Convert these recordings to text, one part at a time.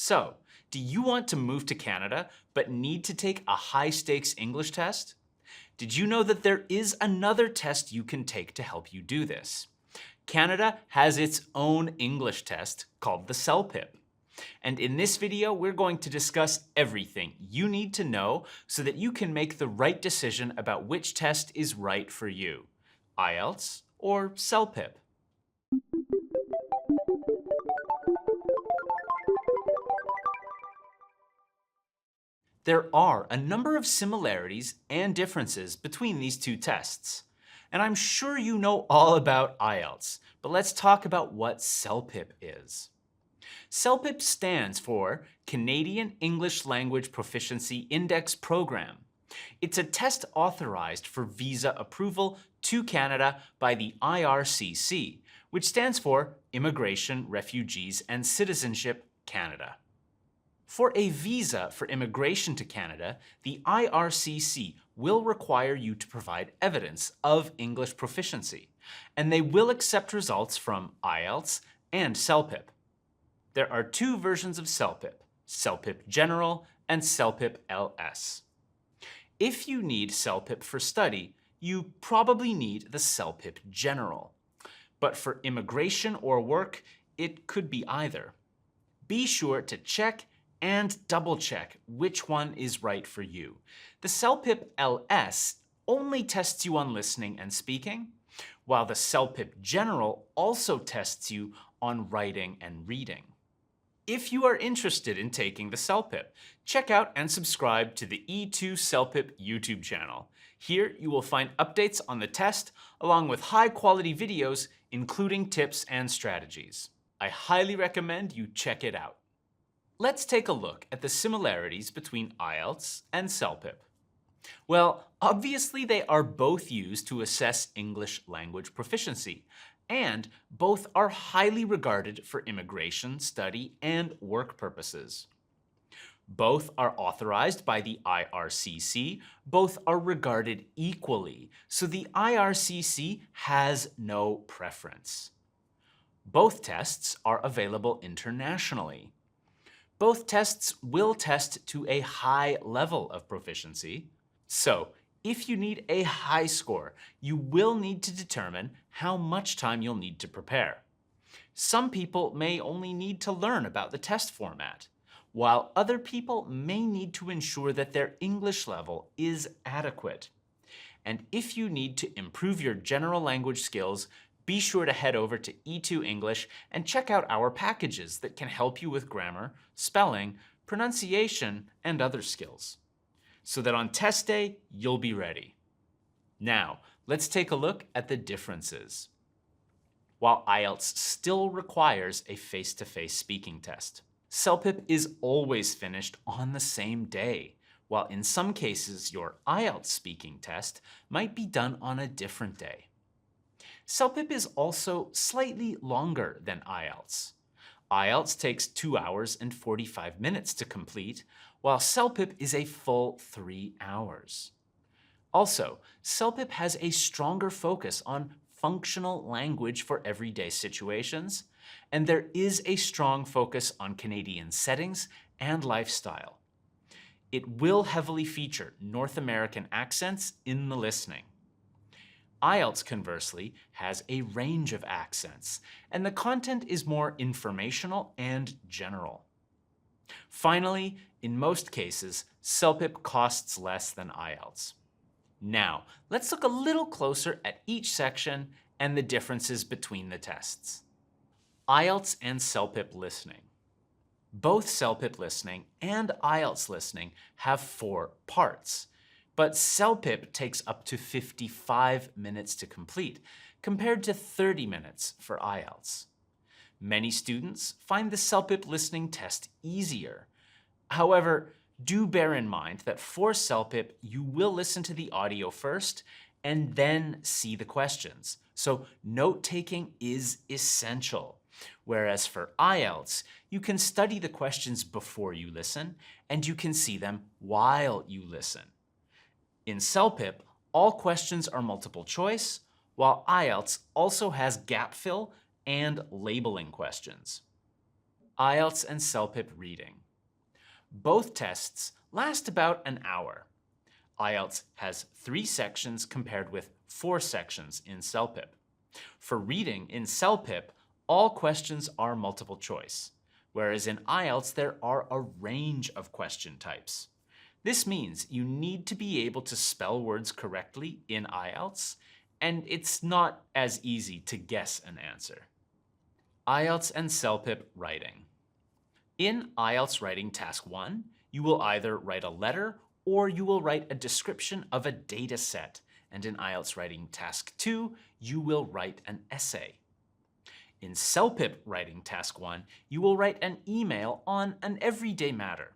So, do you want to move to Canada but need to take a high-stakes English test? Did you know that there is another test you can take to help you do this? Canada has its own English test called the CELPIP. And in this video, we're going to discuss everything you need to know so that you can make the right decision about which test is right for you, IELTS or CELPIP. There are a number of similarities and differences between these two tests. And I'm sure you know all about IELTS, but let's talk about what CELPIP is. CELPIP stands for Canadian English Language Proficiency Index Program. It's a test authorized for visa approval to Canada by the IRCC, which stands for Immigration, Refugees and Citizenship Canada. For a visa for immigration to Canada, the IRCC will require you to provide evidence of English proficiency, and they will accept results from IELTS and CELPIP. There are two versions of CELPIP, CELPIP General and CELPIP LS. If you need CELPIP for study, you probably need the CELPIP General. But for immigration or work, it could be either. Be sure to check and double-check which one is right for you. The CELPIP LS only tests you on listening and speaking, while the CELPIP General also tests you on writing and reading. If you are interested in taking the CELPIP, check out and subscribe to the E2 CELPIP YouTube channel. Here you will find updates on the test along with high-quality videos, including tips and strategies. I highly recommend you check it out. Let's take a look at the similarities between IELTS and CELPIP. Well, obviously they are both used to assess English language proficiency, and both are highly regarded for immigration, study, and work purposes. Both are authorized by the IRCC, both are regarded equally, so the IRCC has no preference. Both tests are available internationally. Both tests will test to a high level of proficiency. So, if you need a high score, you will need to determine how much time you'll need to prepare. Some people may only need to learn about the test format, while other people may need to ensure that their English level is adequate. And if you need to improve your general language skills, be sure to head over to E2 English and check out our packages that can help you with grammar, spelling, pronunciation, and other skills, so that on test day, you'll be ready. Now, let's take a look at the differences. While IELTS still requires a face-to-face speaking test, CELPIP is always finished on the same day, while in some cases your IELTS speaking test might be done on a different day. CELPIP is also slightly longer than IELTS. IELTS takes 2 hours and 45 minutes to complete, while CELPIP is a full 3 hours. Also, CELPIP has a stronger focus on functional language for everyday situations, and there is a strong focus on Canadian settings and lifestyle. It will heavily feature North American accents in the listening. IELTS, conversely, has a range of accents, and the content is more informational and general. Finally, in most cases, CELPIP costs less than IELTS. Now, let's look a little closer at each section and the differences between the tests. IELTS and CELPIP listening. Both CELPIP listening and IELTS listening have 4 parts. But CELPIP takes up to 55 minutes to complete, compared to 30 minutes for IELTS. Many students find the CELPIP listening test easier. However, do bear in mind that for CELPIP, you will listen to the audio first and then see the questions. So note-taking is essential. Whereas for IELTS, you can study the questions before you listen, and you can see them while you listen. In CELPIP, all questions are multiple choice, while IELTS also has gap fill and labeling questions. IELTS and CELPIP reading. Both tests last about an hour. IELTS has 3 sections compared with 4 sections in CELPIP. For reading in CELPIP, all questions are multiple choice, whereas in IELTS there are a range of question types. This means you need to be able to spell words correctly in IELTS, and it's not as easy to guess an answer. IELTS and CELPIP writing. In IELTS writing task 1, you will either write a letter or you will write a description of a data set. And in IELTS writing task 2, you will write an essay. In CELPIP writing task 1, you will write an email on an everyday matter.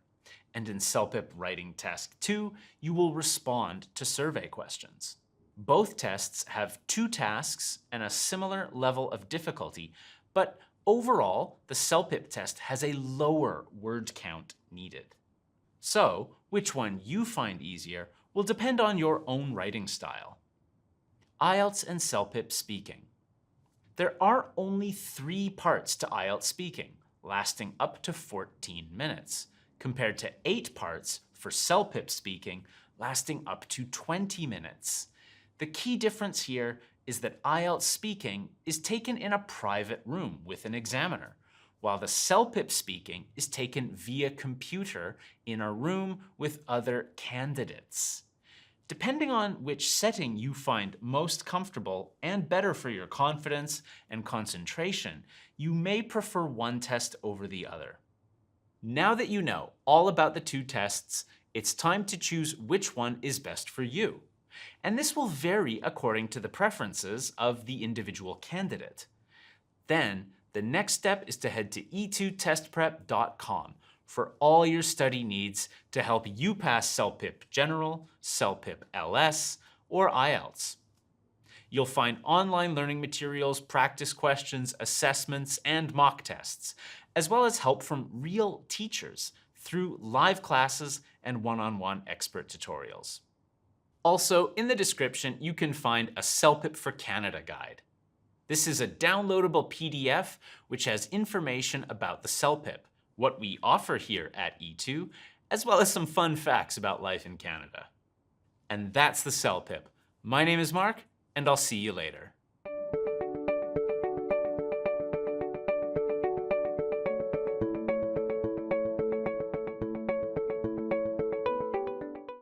And in CELPIP writing task 2, you will respond to survey questions. Both tests have 2 tasks and a similar level of difficulty, but overall, the CELPIP test has a lower word count needed. So, which one you find easier will depend on your own writing style. IELTS and CELPIP speaking. There are only 3 parts to IELTS speaking, lasting up to 14 minutes, compared to 8 parts for CELPIP speaking, lasting up to 20 minutes. The key difference here is that IELTS speaking is taken in a private room with an examiner, while the CELPIP speaking is taken via computer in a room with other candidates. Depending on which setting you find most comfortable and better for your confidence and concentration, you may prefer one test over the other. Now that you know all about the 2 tests, it's time to choose which one is best for you. And this will vary according to the preferences of the individual candidate. Then, the next step is to head to e2testprep.com for all your study needs to help you pass CELPIP General, CELPIP LS, or IELTS. You'll find online learning materials, practice questions, assessments, and mock tests, as well as help from real teachers through live classes and one-on-one expert tutorials. Also, in the description, you can find a CELPIP for Canada guide. This is a downloadable PDF which has information about the CELPIP, what we offer here at E2, as well as some fun facts about life in Canada. And that's the CELPIP. My name is Mark, and I'll see you later.